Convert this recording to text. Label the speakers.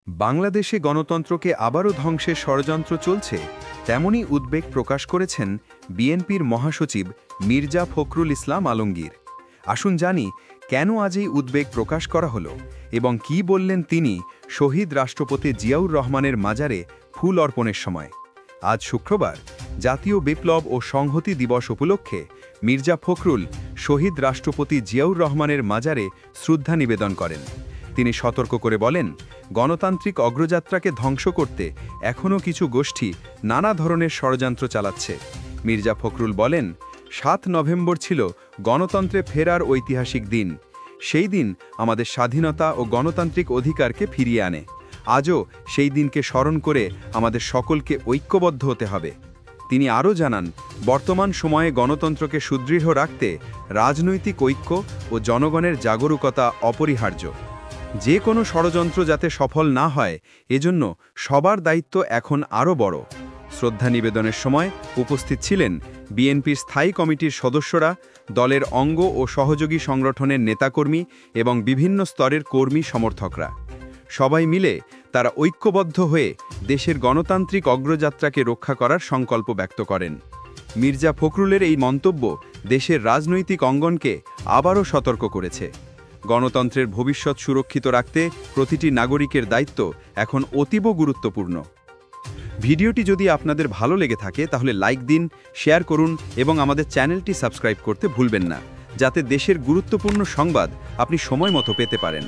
Speaker 1: বাংলাদেশে গণতন্ত্রকে আবারও ধ্বংসের ষড়যন্ত্র চলছে, তেমনই উদ্বেগ প্রকাশ করেছেন বিএনপির মহাসচিব মির্জা ফখরুল ইসলাম আলমগীর। আসুন জানি কেন আজ এই উদ্বেগ প্রকাশ করা হলো এবং কি বললেন তিনি শহীদ রাষ্ট্রপতি জিয়াউর রহমানের মাজারে ফুল অর্পণের সময়। আজ শুক্রবার জাতীয় বিপ্লব ও সংহতি দিবস উপলক্ষে মির্জা ফখরুল শহীদ রাষ্ট্রপতি জিয়াউর রহমানের মাজারে শ্রদ্ধা নিবেদন করেন। তিনি সতর্ক করে বলেন, গণতান্ত্রিক অগ্রযাত্রাকে ধ্বংস করতে এখনও কিছু গোষ্ঠী নানা ধরনের ষড়যন্ত্র চালাচ্ছে। মির্জা ফখরুল বলেন, ৭ নভেম্বর ছিল গণতন্ত্রে ফেরার ঐতিহাসিক দিন। সেই দিন আমাদের স্বাধীনতা ও গণতান্ত্রিক অধিকারকে ফিরিয়ে আনে। আজও সেই দিনকে স্মরণ করে আমাদের সকলকে ঐক্যবদ্ধ হতে হবে। তিনি আরও জানান, বর্তমান সময়ে গণতন্ত্রকে সুদৃঢ় রাখতে রাজনৈতিক ঐক্য ও জনগণের জাগরুকতা অপরিহার্য। যে কোনো ষড়যন্ত্র যাতে সফল না হয়, এজন্য সবার দায়িত্ব এখন আরও বড়। শ্রদ্ধা নিবেদনের সময় উপস্থিত ছিলেন বিএনপির স্থায়ী কমিটির সদস্যরা, দলের অঙ্গ ও সহযোগী সংগঠনের নেতাকর্মী এবং বিভিন্ন স্তরের কর্মী সমর্থকরা। সবাই মিলে তারা ঐক্যবদ্ধ হয়ে দেশের গণতান্ত্রিক অগ্রযাত্রাকে রক্ষা করার সংকল্প ব্যক্ত করেন। মির্জা ফখরুলের এই মন্তব্য দেশের রাজনৈতিক অঙ্গনকে আবারও সতর্ক করেছে। গণতন্ত্রের ভবিষ্যৎ সুরক্ষিত রাখতে প্রতিটি নাগরিকের দায়িত্ব এখন অতীব গুরুত্বপূর্ণ। ভিডিওটি যদি আপনাদের ভালো লেগে থাকে তাহলে লাইক দিন, শেয়ার করুন এবং আমাদের চ্যানেলটি সাবস্ক্রাইব করতে ভুলবেন না, যাতে দেশের গুরুত্বপূর্ণ সংবাদ আপনি সময় মতো পেতে পারেন।